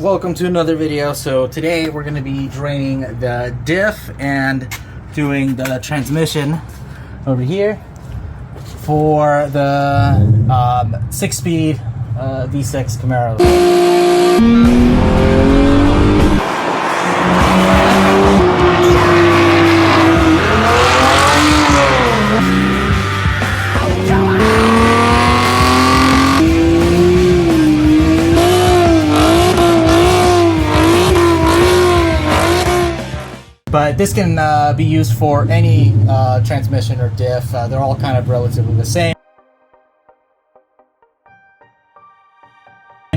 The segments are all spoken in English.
Welcome to another video. So today we're going to be draining the diff and doing the transmission over here for the 6-speed V6 Camaro. But this can be used for any transmission or diff. They're all kind of relatively the same.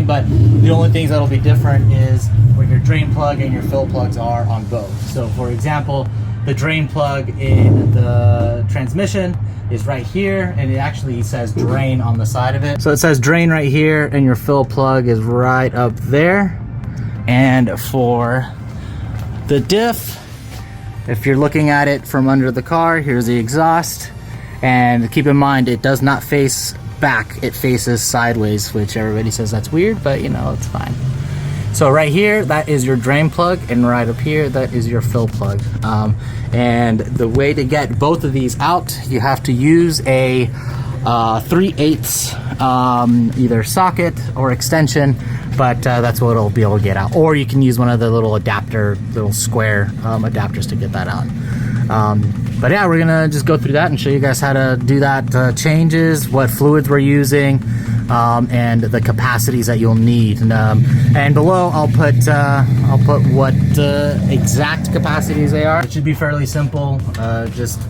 But the only things that'll be different is where your drain plug and your fill plugs are on both. So for example, the drain plug in the transmission is right here, and it actually says drain on the side of it. So it says drain right here, and your fill plug is right up there. And for the diff, if you're looking at it from under the car, here's the exhaust. And keep in mind, it does not face back, it faces sideways, which everybody says that's weird, but you know, it's fine. So right here, that is your drain plug, and right up here, that is your fill plug. And the way to get both of these out, you have to use a 3/8 either socket or extension, but that's what it'll be able to get out. Or you can use one of the little square adapters to get that out. But yeah, we're gonna just go through that and show you guys how to do that changes, what fluids we're using, and the capacities that you'll need. And below I'll put what exact capacities they are. It should be fairly simple. Just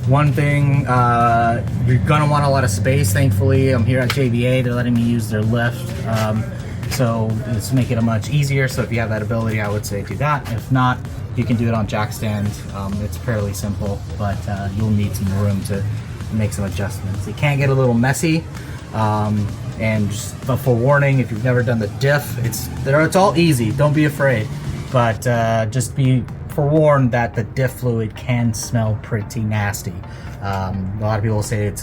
one thing, you're gonna want a lot of space. Thankfully, I'm here at JVA, they're letting me use their lift, so it's making it much easier. So if you have that ability, I would say do that. If not, you can do it on jack stands. It's fairly simple, but you'll need some room to make some adjustments. It can get a little messy, and just a forewarning, if you've never done the diff, it's all easy, don't be afraid, but just be forewarned that the diff fluid can smell pretty nasty. A lot of people say it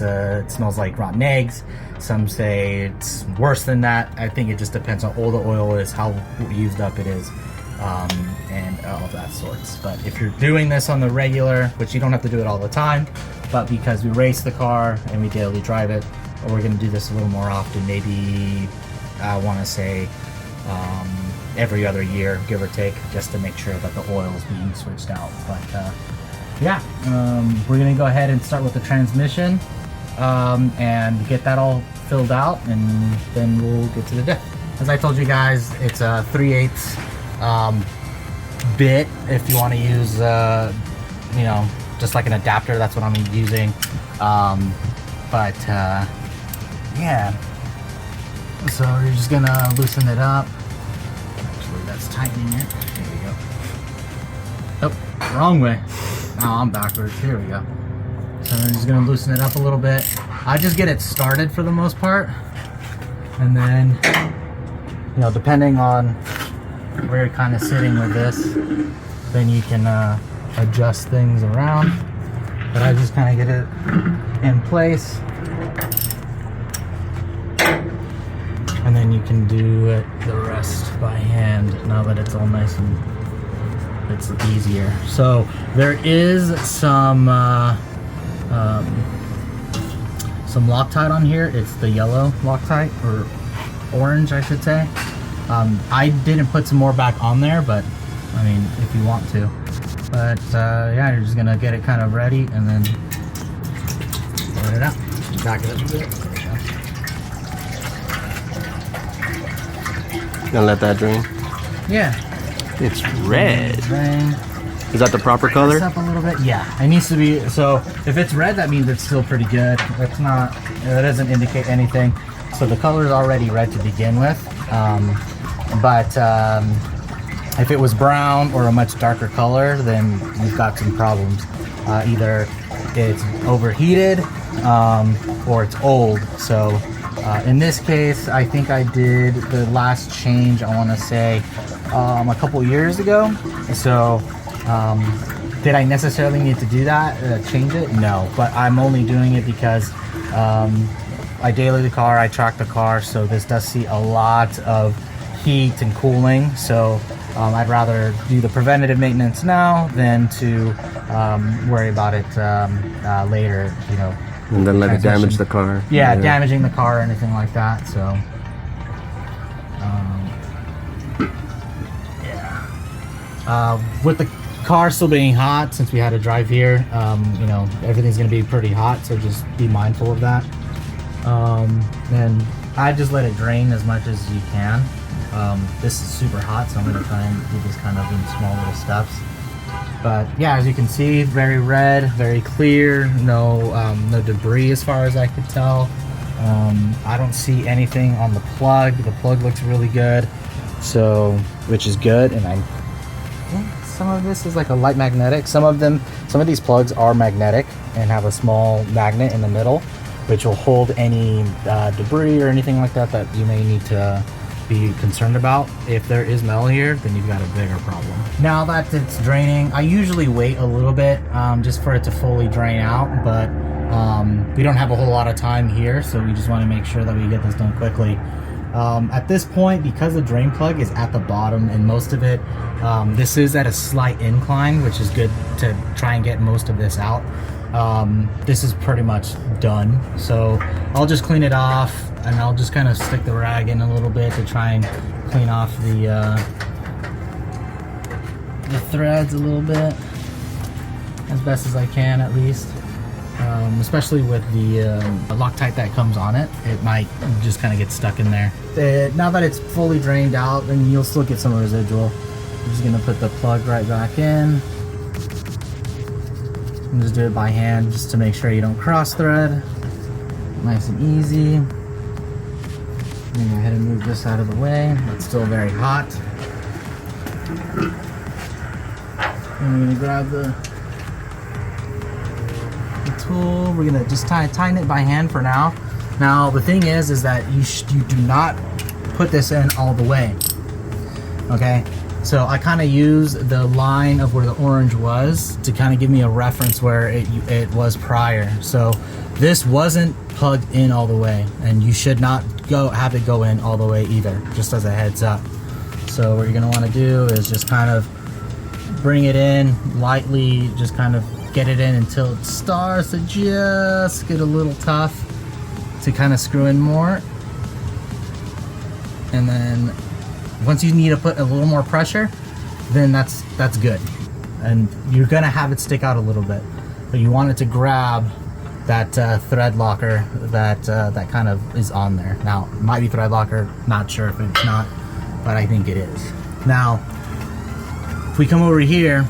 smells like rotten eggs. Some say it's worse than that. I think it just depends on how old the oil is, how used up it is, and all of that sorts. But if you're doing this on the regular, which you don't have to do it all the time, but because we race the car and we daily drive it, we're going to do this a little more often. Maybe I want to say every other year, give or take, just to make sure that the oil is being switched out. But yeah, we're gonna go ahead and start with the transmission and get that all filled out, and then we'll get to the diff. As I told you guys, it's a 3/8 bit. If you want to use you know, just like an adapter, that's what I'm using. Yeah, so you're just gonna loosen it up. That's tightening it. There we go. Oh, wrong way. Oh, I'm backwards. Here we go. So I'm just gonna loosen it up a little bit. I just get it started for the most part, and then, you know, depending on where you're kind of sitting with this, then you can adjust things around. But I just kind of get it in place, and then you can do it the rest by hand now that it's all nice and it's easier. So there is some Loctite on here. It's the yellow Loctite, or orange I should say. I didn't put some more back on there, but I mean, if you want to. But yeah, you're just gonna get it kind of ready and then let it out. Back it up a bit. Gonna let that drain? Yeah. It's red. Drain. Is that the proper color? Up a little bit. Yeah, it needs to be. So if it's red, that means it's still pretty good. That's not. That doesn't indicate anything. So the color is already red to begin with. If it was brown or a much darker color, then you've got some problems. Either it's overheated or it's old. So in this case, I think I did the last change, I want to say, a couple years ago. So did I necessarily need to do that, change it? No, but I'm only doing it because I daily the car, I track the car, so this does see a lot of heat and cooling. So I'd rather do the preventative maintenance now than to worry about it later, you know. And then let it damage the car. Yeah, damaging the car or anything like that. So with the car still being hot, since we had to drive here, you know, everything's gonna be pretty hot, so just be mindful of that. And I just let it drain as much as you can. This is super hot, so I'm gonna try and do this kind of in small little steps. But yeah, as you can see, very red, very clear, no debris as far as I could tell. I don't see anything on the plug. The plug looks really good, so, which is good. And I think some of this is like a light magnetic. Some of these plugs are magnetic and have a small magnet in the middle, which will hold any debris or anything like that that you may need to be concerned about. If there is metal here, then you've got a bigger problem. Now that it's draining, I usually wait a little bit just for it to fully drain out, but we don't have a whole lot of time here, so we just want to make sure that we get this done quickly. At this point, because the drain plug is at the bottom and most of it, this is at a slight incline, which is good to try and get most of this out. This is pretty much done, so I'll just clean it off, and I'll just kind of stick the rag in a little bit to try and clean off the threads a little bit, as best as I can at least. Especially with the Loctite that comes on it, it might just kind of get stuck in there. Now that it's fully drained out, then you'll still get some residual. I'm just gonna put the plug right back in. And just do it by hand just to make sure you don't cross thread. Nice and easy. I'm gonna go ahead and move this out of the way. It's still very hot. And we're gonna grab the tool. We're gonna just tighten it by hand for now. Now the thing is that you do not put this in all the way. Okay, so I kind of use the line of where the orange was to kind of give me a reference where it was prior. So this wasn't plugged in all the way, and you should not have it go in all the way either, just as a heads up. So what you're gonna want to do is just kind of bring it in lightly, just kind of get it in until it starts to just get a little tough to kind of screw in more. And then once you need to put a little more pressure, then that's good. And you're gonna have it stick out a little bit, but you want it to grab that thread locker that kind of is on there. Now, it might be thread locker, not sure if it's not, but I think it is. Now, if we come over here,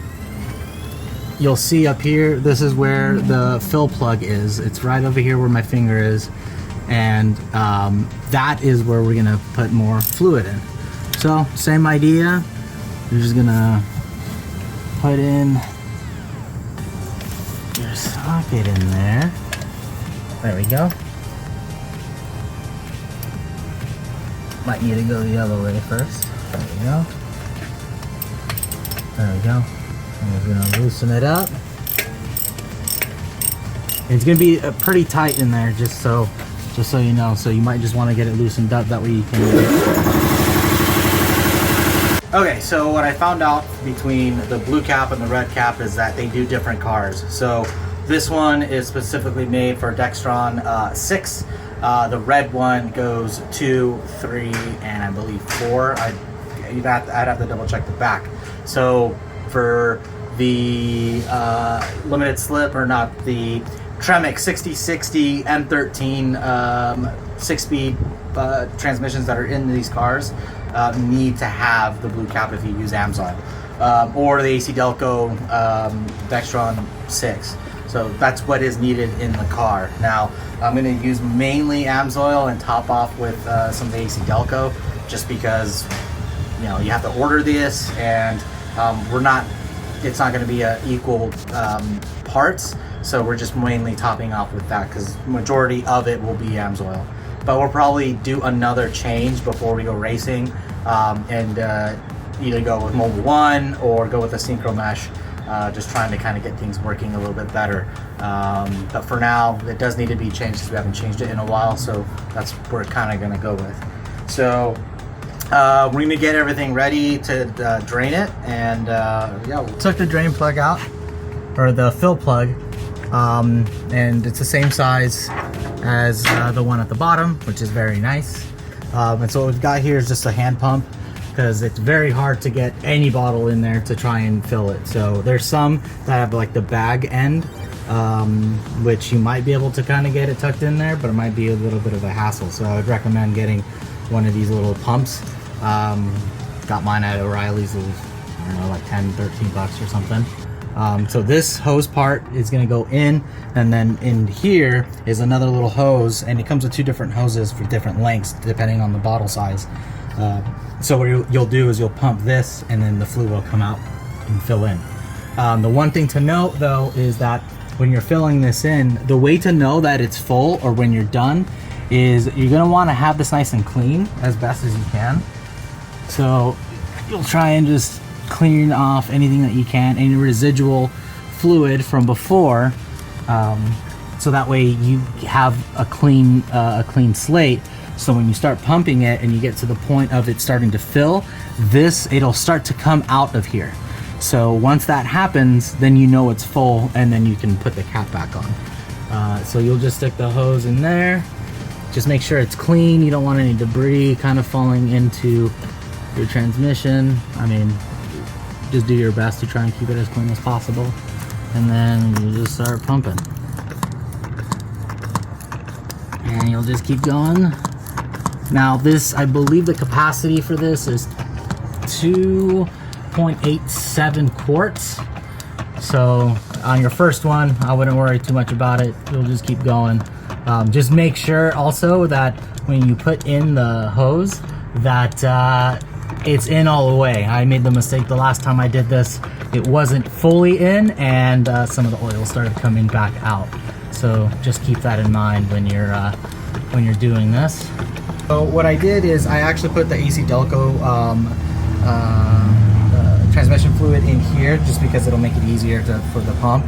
you'll see up here, this is where the fill plug is. It's right over here where my finger is, and that is where we're gonna put more fluid in. So, same idea. You're just gonna put in your socket in there. There we go. Might need to go the other way first. There we go. There we go. I'm just gonna loosen it up. It's gonna be pretty tight in there, just so you know. So you might just want to get it loosened up, that way you can. Okay, so what I found out between the blue cap and the red cap is that they do different cars. So this one is specifically made for Dextron 6. The red one goes 2, 3, and I believe 4. I'd have to double check the back. So for the limited slip, or not, the Tremec 6060 M13 6-speed transmissions that are in these cars need to have the blue cap if you use AMSOIL, or the AC Delco Dextron 6. So that's what is needed in the car. Now, I'm going to use mainly AMSOIL and top off with some of the AC Delco, just because, you know, you have to order this, and it's not going to be equal parts, so we're just mainly topping off with that, because majority of it will be AMSOIL. But we'll probably do another change before we go racing, and either go with Mobile 1 or go with a Synchro Mesh, just trying to kind of get things working a little bit better. But for now, it does need to be changed, because we haven't changed it in a while, so that's what we're kind of going to go with. So we're gonna get everything ready to drain it, and yeah, we took the drain plug out, or the fill plug, and it's the same size as the one at the bottom, which is very nice. And so what we've got here is just a hand pump, because it's very hard to get any bottle in there to try and fill it. So there's some that have like the bag end, which you might be able to kind of get it tucked in there, but it might be a little bit of a hassle. So I would recommend getting one of these little pumps. Got mine at O'Reilly's. It was, I don't know, like 10, 13 bucks or something. So this hose part is going to go in, and then in here is another little hose, and it comes with two different hoses for different lengths depending on the bottle size. So what you'll do is you'll pump this, and then the fluid will come out and fill in. The one thing to note though is that when you're filling this in, the way to know that it's full or when you're done is you're going to want to have this nice and clean as best as you can. So you'll try and just clean off anything that you can, any residual fluid from before, so that way you have a clean slate. So when you start pumping it and you get to the point of it starting to fill, it'll start to come out of here. So once that happens, then you know it's full, and then you can put the cap back on. So you'll just stick the hose in there. Just make sure it's clean. You don't want any debris kind of falling into your transmission. I mean, just do your best to try and keep it as clean as possible, and then you just start pumping, and you'll just keep going. Now this, I believe the capacity for this is 2.87 quarts. So on your first one, I wouldn't worry too much about it. You'll just keep going. Just make sure also that when you put in the hose that it's in all the way. I made the mistake the last time I did this. It wasn't fully in, and some of the oil started coming back out. So just keep that in mind when you're doing this. So what I did is I actually put the AC Delco transmission fluid in here, just because it'll make it easier for the pump.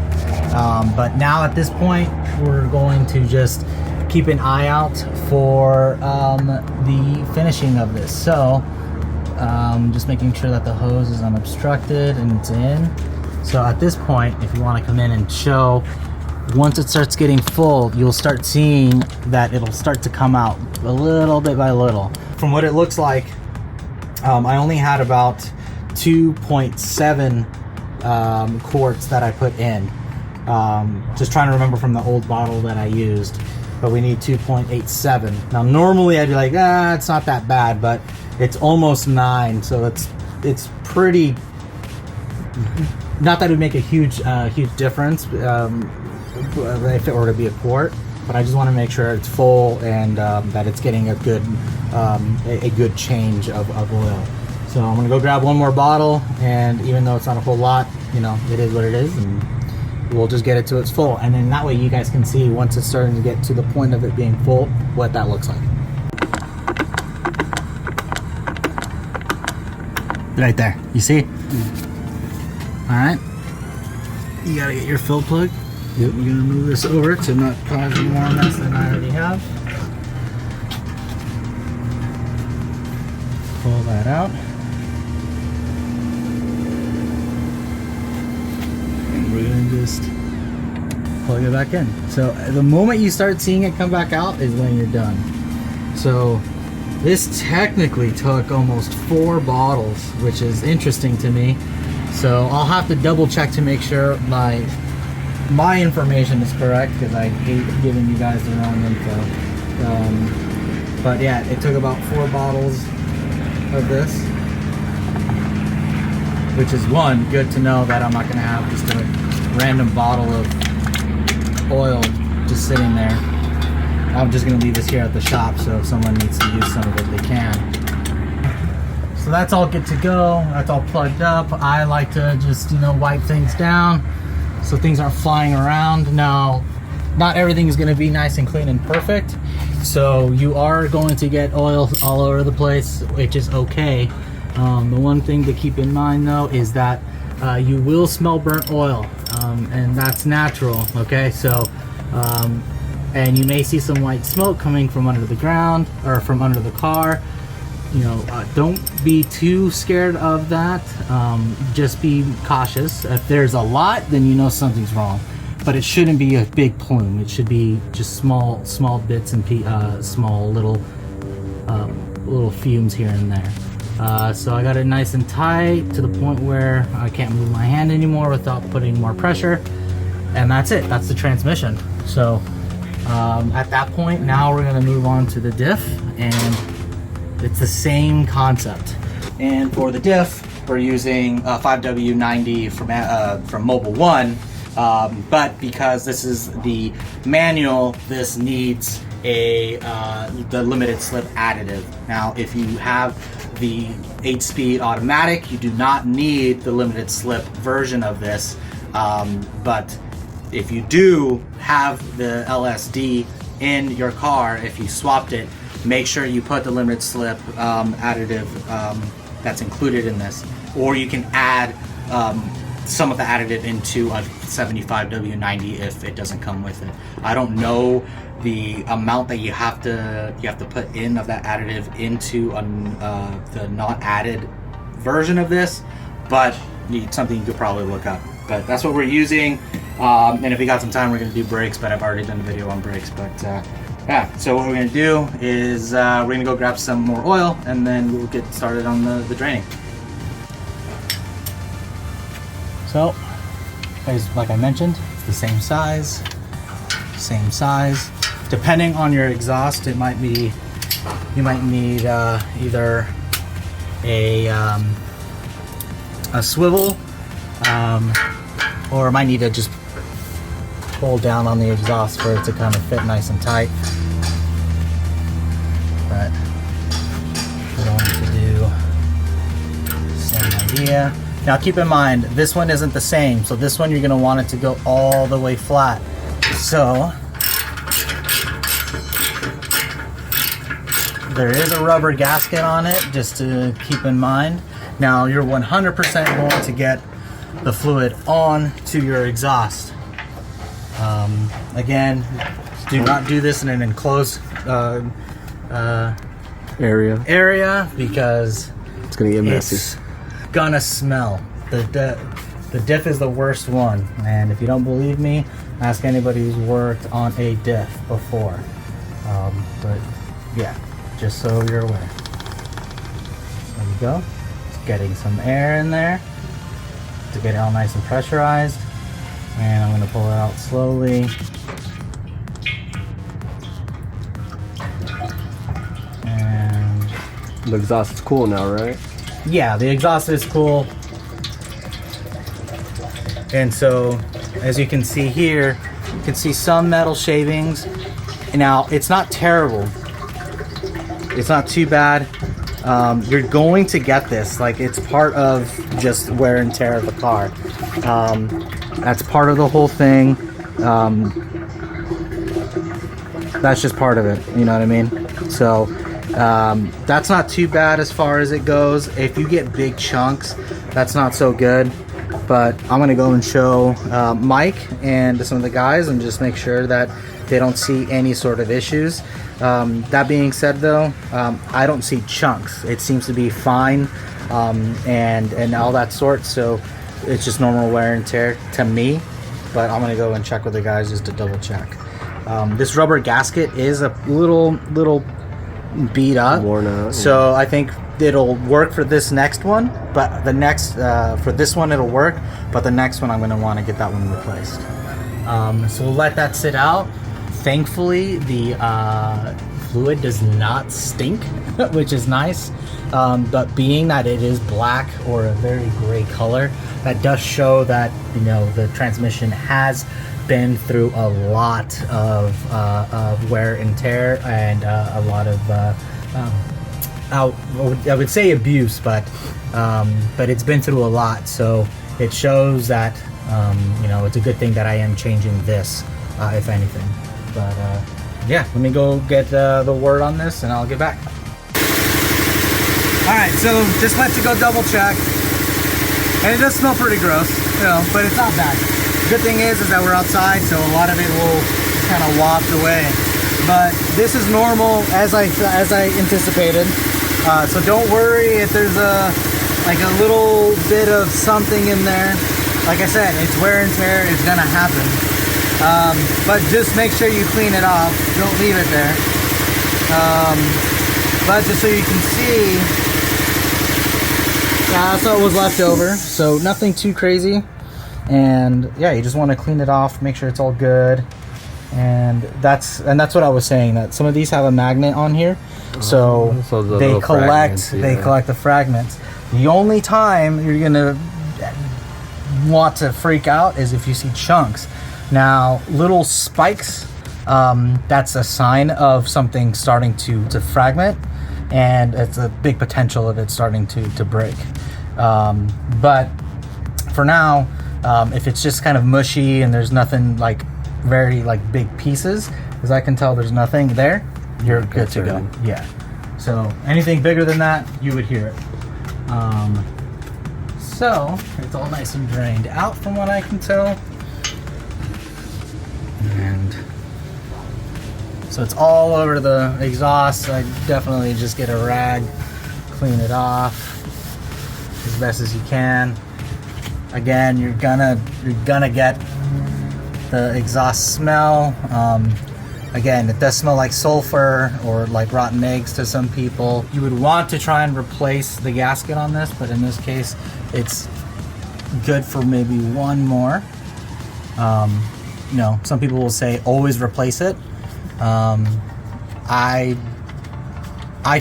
But now at this point, we're going to just keep an eye out for the finishing of this. So just making sure that the hose is unobstructed and it's in. So at this point, if you want to come in and show, once it starts getting full, you'll start seeing that it'll start to come out a little bit by little. From what it looks like, I only had about 2.7 quarts that I put in. Just trying to remember from the old bottle that I used, but we need 2.87. Now normally I'd be like, it's not that bad, but it's almost 9, so it's pretty. Not that it would make a huge difference if it were to be a quart, but I just want to make sure it's full and that it's getting a good change of oil. So I'm gonna go grab one more bottle, and even though it's not a whole lot, you know, it is what it is, and we'll just get it to its full, and then that way you guys can see once it's starting to get to the point of it being full, what that looks like. Right there, you see? All right, you gotta get your fill plug. Yep. We're gonna move this over to not cause any more mess than I already have. Pull that out. And we're gonna just plug it back in. So the moment you start seeing it come back out is when you're done. So this technically took almost 4 bottles, which is interesting to me. So I'll have to double check to make sure my information is correct, because I hate giving you guys the wrong info. But yeah, it took about 4 bottles of this, which is one, good to know that I'm not going to have just a random bottle of oil just sitting there. I'm just going to leave this here at the shop, so if someone needs to use some of it, they can. So that's all good to go. That's all plugged up. I like to just, wipe things down so things aren't flying around. Now, not everything is going to be nice and clean and perfect, so you are going to get oil all over the place, which is okay. The one thing to keep in mind though is that you will smell burnt oil, and that's natural, okay? So and you may see some white smoke coming from under the ground or from under the car. don't be too scared of that. Just be cautious. If there's a lot, then you know something's wrong. But it shouldn't be a big plume. It should be just small bits and small little fumes here and there. So I got it nice and tight to the point where I can't move my hand anymore without putting more pressure. And that's it. That's the transmission. So at that point, now we're going to move on to the diff, and it's the same concept. And for the diff, we're using 5W90 from Mobile One, but because this is the manual, this needs the limited slip additive. Now, if you have the 8-speed automatic, you do not need the limited slip version of this, but if you do have the LSD in your car, if you swapped it, make sure you put the limited slip additive that's included in this, or you can add some of the additive into a 75W90 if it doesn't come with it. I don't know the amount that you have to put in of that additive into the not added version of this, but it's something you could probably look up. But that's what we're using, and if we got some time, we're going to do brakes, but I've already done a video on brakes. But yeah, so what we're going to do is we're going to go grab some more oil, and then we'll get started on the draining. So, like I mentioned, it's the same size. Depending on your exhaust, you might need either a swivel, or might need to just pull down on the exhaust for it to kind of fit nice and tight. But we're going to do the same idea. Now keep in mind, this one isn't the same, so this one you're going to want it to go all the way flat. So there is a rubber gasket on it, just to keep in mind. Now you're 100% going to get the fluid on to your exhaust. Again, do not do this in an enclosed area because it's gonna get messy. It's gonna smell. The diff is the worst one, and if you don't believe me, ask anybody who's worked on a diff before. But yeah, just so you're aware. There you go. Just getting some air in there to get it all nice and pressurized, and I'm going to pull it out slowly. And the exhaust is cool now, right? Yeah, the exhaust is cool. And so, as you can see here, you can see some metal shavings. Now, it's not terrible. It's not too bad. You're going to get this. Like, it's part of just wear and tear of the car. That's part of the whole thing. That's just part of it. You know what I mean? So, that's not too bad as far as it goes. If you get big chunks, that's not so good. But I'm going to go and show Mike and some of the guys and just make sure that they don't see any sort of issues. That being said, though, I don't see chunks. It seems to be fine, and all that sort. So it's just normal wear and tear to me. But I'm gonna go and check with the guys just to double check. This rubber gasket is a little beat up, worn out. So I think it'll work for this next one. But the next for this one it'll work. But the next one I'm gonna want to get that one replaced. So we'll let that sit out. Thankfully, the fluid does not stink, which is nice. But being that it is black or a very gray color, that does show that, you know, the transmission has been through a lot of wear and tear and a lot of I would say abuse, but it's been through a lot. So it shows that you know, it's a good thing that I am changing this, if anything. But yeah, let me go get the word on this and I'll get back. Alright, so just went to go double check. And it does smell pretty gross, you know, but it's not bad. The good thing is that we're outside, so a lot of it will kind of waft away. But this is normal, as I anticipated. So don't worry if there's a little bit of something in there. Like I said, it's wear and tear, it's gonna happen. But just make sure you clean it off. Don't leave it there. But just so you can see, that's what was left over. So nothing too crazy. And yeah, you just want to clean it off, make sure it's all good. And that's what I was saying, that some of these have a magnet on here. So they collect the fragments. The only time you're gonna want to freak out is if you see chunks. Now, little spikes, that's a sign of something starting to fragment, and it's a big potential of it starting to break. But for now, if it's just kind of mushy and there's nothing like very like big pieces, as I can tell there's nothing there, you're good to go. Yeah. So anything bigger than that, you would hear it. So it's all nice and drained out from what I can tell. And so it's all over the exhaust. I definitely just get a rag, clean it off as best as you can. Again, you're gonna get the exhaust smell. Again, it does smell like sulfur or like rotten eggs to some people. You would want to try and replace the gasket on this, but in this case, it's good for maybe one more. You know, some people will say always replace it. I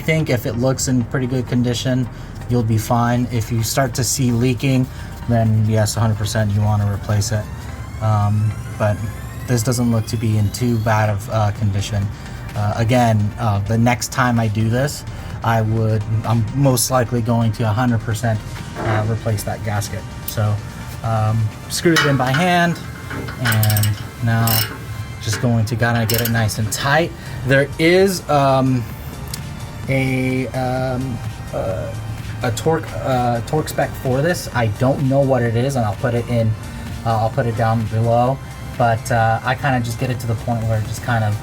think if it looks in pretty good condition, you'll be fine. If you start to see leaking, then yes, 100% you want to replace it. But this doesn't look to be in too bad of condition. Again, the next time I do this, I'm most likely going to 100% replace that gasket. So screw it in by hand, and now just going to kind of get it nice and tight. There is a torque spec for this. I don't know what it is, and I'll put it in. I'll put it down below. But I kind of just get it to the point where it's just kind of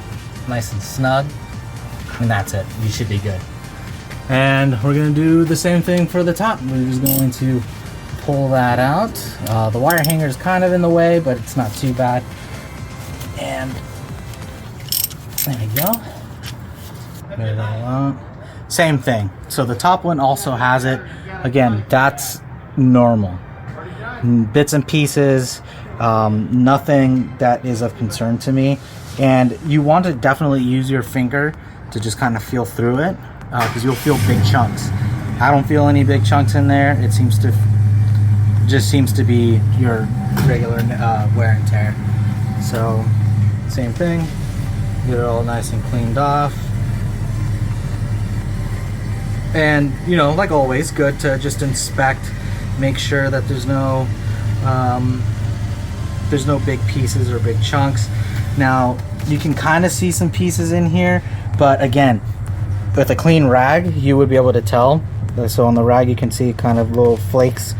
nice and snug, and that's it. You should be good. And we're gonna do the same thing for the top. We're just going to pull that out. The wire hanger is kind of in the way, but it's not too bad. And there we go. Get it all out. Same thing. So the top one also has it. Again, that's normal. Bits and pieces. Nothing that is of concern to me, and you want to definitely use your finger to just kind of feel through it, because you'll feel big chunks. I don't feel any big chunks in there. It seems to be your regular wear and tear. So same thing, get it all nice and cleaned off. And you know, like always, good to just inspect, make sure that there's no big pieces or big chunks. Now you can kind of see some pieces in here, but again, with a clean rag you would be able to tell. So on the rag you can see kind of little flakes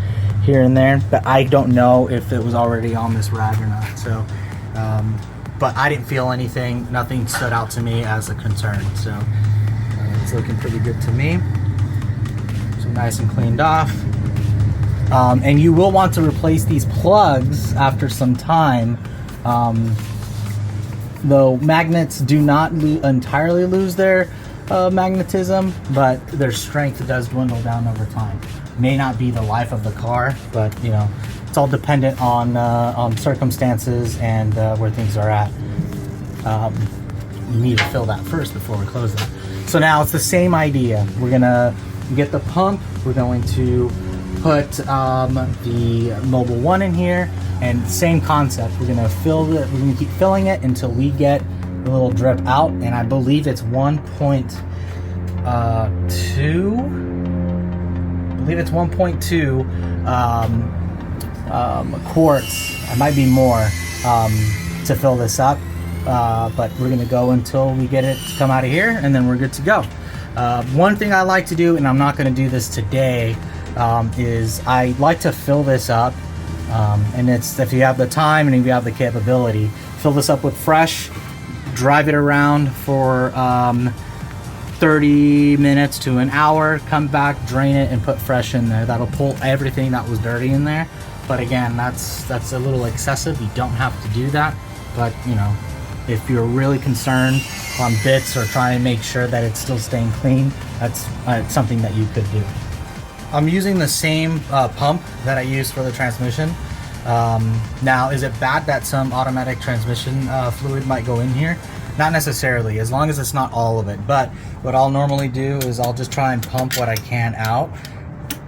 here and there, but I don't know if it was already on this rag or not. So but I didn't feel anything, nothing stood out to me as a concern. So it's looking pretty good to me. So nice and cleaned off. And you will want to replace these plugs after some time. Though magnets do not entirely lose their magnetism, but their strength does dwindle down over time. May not be the life of the car, but you know, it's all dependent on circumstances and where things are at. You need to fill that first before we close that. So now it's the same idea. We're gonna get the pump. We're going to put the Mobile 1 in here, and same concept. We're gonna fill it. We're gonna keep filling it until we get the little drip out, and I believe it's 1.2. I believe it's 1.2 quarts. It might be more to fill this up, but we're gonna go until we get it to come out of here, and then we're good to go. One thing I like to do, and I'm not gonna do this today, is I like to fill this up, and it's, if you have the time and if you have the capability, fill this up with fresh, drive it around for 30 minutes to an hour, come back, drain it, and put fresh in there. That'll pull everything that was dirty in there. But again, that's a little excessive. You don't have to do that. But you know, if you're really concerned on bits or trying to make sure that it's still staying clean, that's something that you could do. I'm using the same pump that I used for the transmission. Now, is it bad that some automatic transmission fluid might go in here? Not necessarily, as long as it's not all of it. But what I'll normally do is I'll just try and pump what I can out.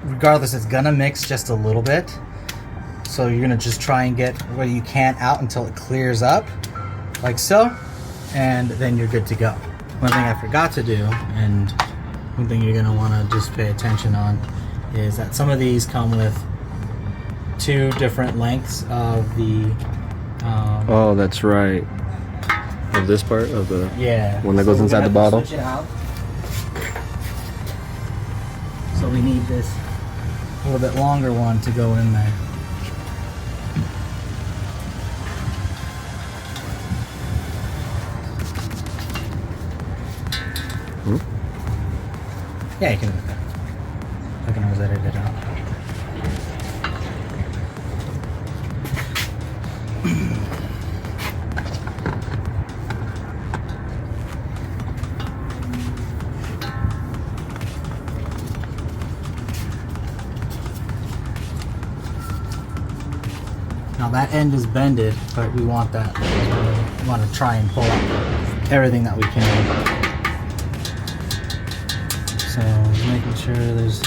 Regardless, it's gonna mix just a little bit. So you're gonna just try and get what you can out until it clears up, like so, and then you're good to go. One thing I forgot to do, and one thing you're gonna wanna just pay attention on, is that some of these come with 2 different lengths of the oh, that's right. Of this part of the one that goes inside the bottle. Switch it out. So we need this a little bit longer one to go in there. Yeah, you can do that. I can always edit it out. Now that end is bended, but we want that. We want to try and pull out everything that we can. So making sure there's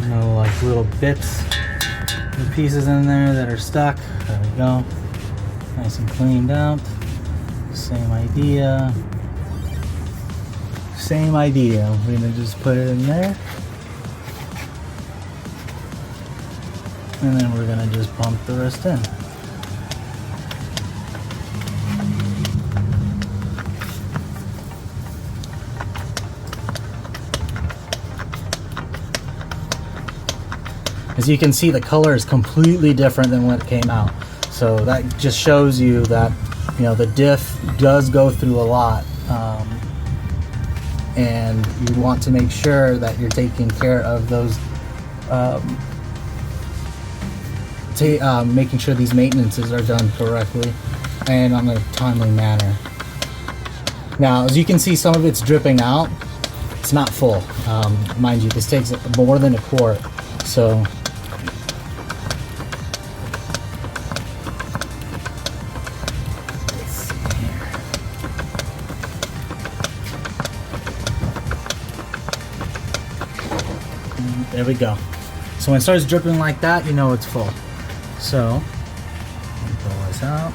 no like little bits and pieces in there that are stuck. There we go. Nice and cleaned out. Same idea. Same idea. We're gonna just put it in there. And then we're gonna just pump the rest in. As you can see, the color is completely different than what came out. So that just shows you that, you know, the diff does go through a lot. And you want to make sure that you're taking care of those, making sure these maintenances are done correctly and on a timely manner. Now, as you can see, some of it's dripping out. It's not full. Mind you, this takes more than a quart. So there we go. So when it starts dripping like that, you know it's full. So pull this out.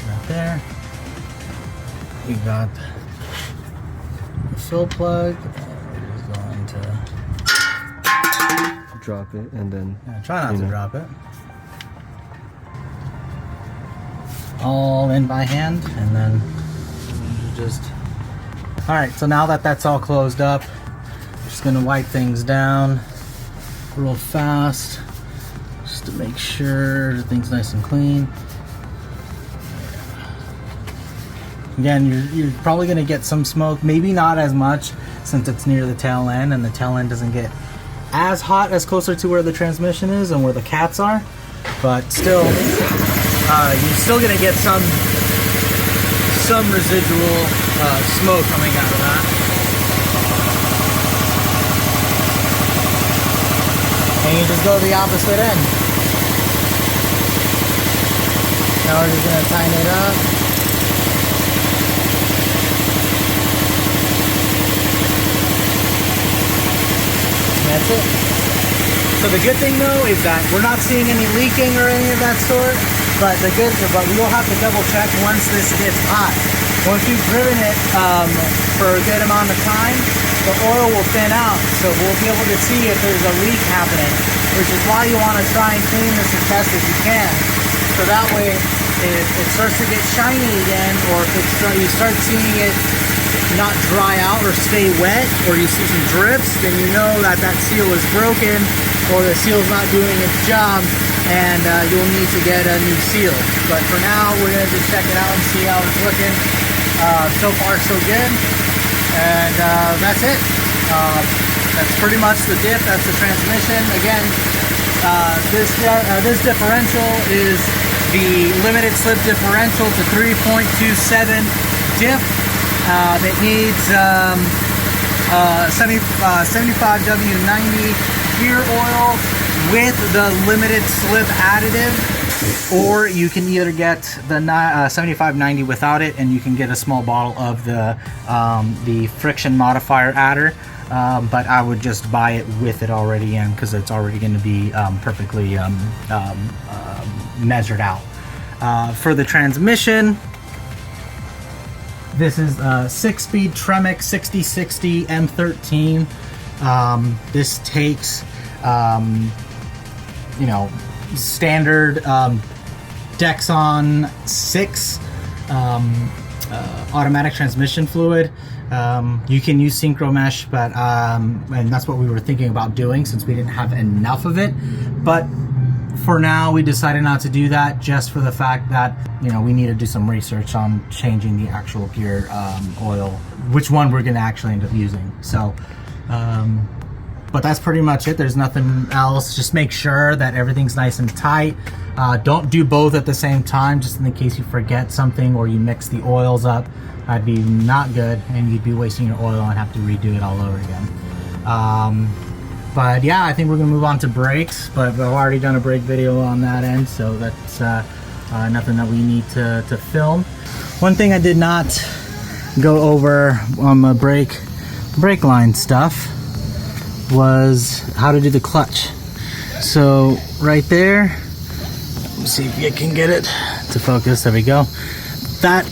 Right there. We got the fill plug. And we're going to drop it and then try not to drop it. All in by hand, and then just. All right. So now that that's all closed up, just gonna wipe things down real fast just to make sure everything's nice and clean. Again, you're probably gonna get some smoke, maybe not as much since it's near the tail end, and the tail end doesn't get as hot as closer to where the transmission is and where the cats are, but still you're still gonna get some residual smoke coming out of that. And you just go the opposite end. Now we're just going to tighten it up. That's it. So the good thing though is that we're not seeing any leaking or any of that sort, but we will have to double check once this gets hot. Once we've driven it for a good amount of time, the oil will thin out, so we'll be able to see if there's a leak happening, which is why you want to try and clean this as best as you can. So that way, if it starts to get shiny again, or if you start seeing it not dry out or stay wet, or you see some drips, then you know that that seal is broken, or the seal's not doing its job, and you'll need to get a new seal. But for now, we're going to just check it out and see how it's looking. So far, so good. And that's it. That's pretty much the diff. That's the transmission. Again, this differential is the limited slip differential to 3.27 diff. That needs 75W90 gear oil with the limited slip additive, or you can either get the 7590 without it, and you can get a small bottle of the Friction Modifier adder. But I would just buy it with it already in, because it's already going to be perfectly measured out. For the transmission, this is a 6-speed Tremec 6060 M13. This takes, you know, standard Dexon 6 automatic transmission fluid. You can use synchro mesh, but and that's what we were thinking about doing, since we didn't have enough of it. But for now, we decided not to do that, just for the fact that, you know, we need to do some research on changing the actual gear oil, which one we're going to actually end up using. So but that's pretty much it. There's nothing else. Just make sure that everything's nice and tight. Don't do both at the same time, just in case you forget something or you mix the oils up. That'd be not good, and you'd be wasting your oil and have to redo it all over again. But yeah, I think we're gonna move on to brakes, but I've already done a brake video on that end, so that's nothing that we need to film. One thing I did not go over on my brake line stuff was how to do the clutch. So right there, let's see if you can get it to focus. There we go. That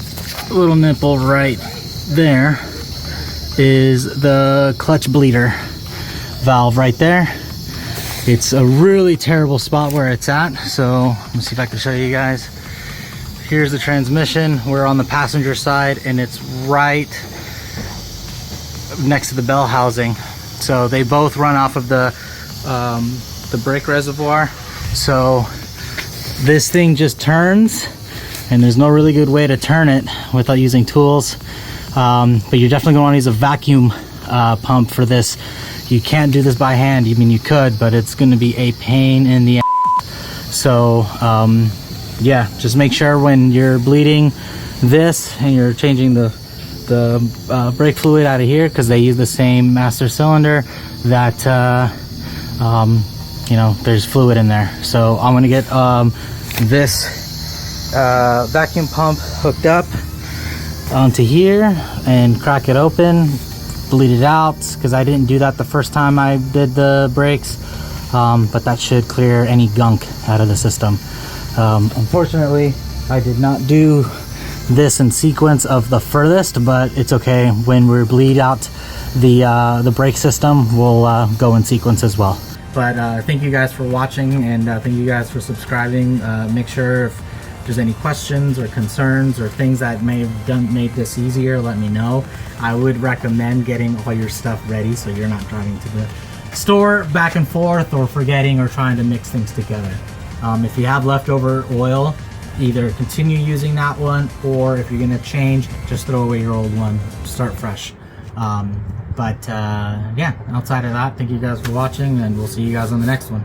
little nipple right there is the clutch bleeder valve right there. It's a really terrible spot where it's at, so let me see if I can show you guys. Here's the transmission. We're on the passenger side, and it's right next to the bell housing. So they both run off of the brake reservoir. So this thing just turns, and there's no really good way to turn it without using tools. But you're definitely going to want to use a vacuum pump for this. You can't do this by hand. I mean, you could, but it's going to be a pain in the ass. So yeah, just make sure when you're bleeding this and you're changing the brake fluid out of here, because they use the same master cylinder, that you know, there's fluid in there. So I'm going to get this vacuum pump hooked up onto here and crack it open, bleed it out, because I didn't do that the first time I did the brakes, but that should clear any gunk out of the system. Unfortunately, I did not do this in sequence of the furthest, but it's okay. When we bleed out the brake system, we'll go in sequence as well. But thank you guys for watching, and thank you guys for subscribing. Make sure if there's any questions or concerns or things that may have made this easier, let me know. I would recommend getting all your stuff ready, so you're not driving to the store back and forth or forgetting or trying to mix things together. If you have leftover oil, either continue using that one, or if you're gonna change, just throw away your old one, start fresh. Yeah, outside of that, thank you guys for watching, and we'll see you guys on the next one.